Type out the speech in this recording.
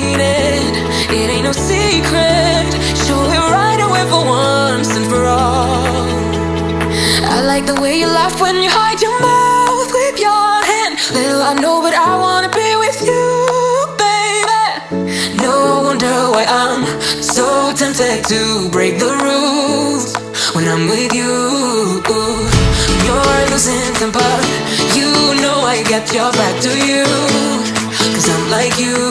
mean it. It ain't no secret. Show it right away for once and for all. I like the way you laugh when you hide your mouth with your hand. Little I know, but I wanna be with you, baby. No wonder why I'm so tempted to break the rules when I'm with you. You're losing temper, you know I get your back to you, 'cause I'm like you.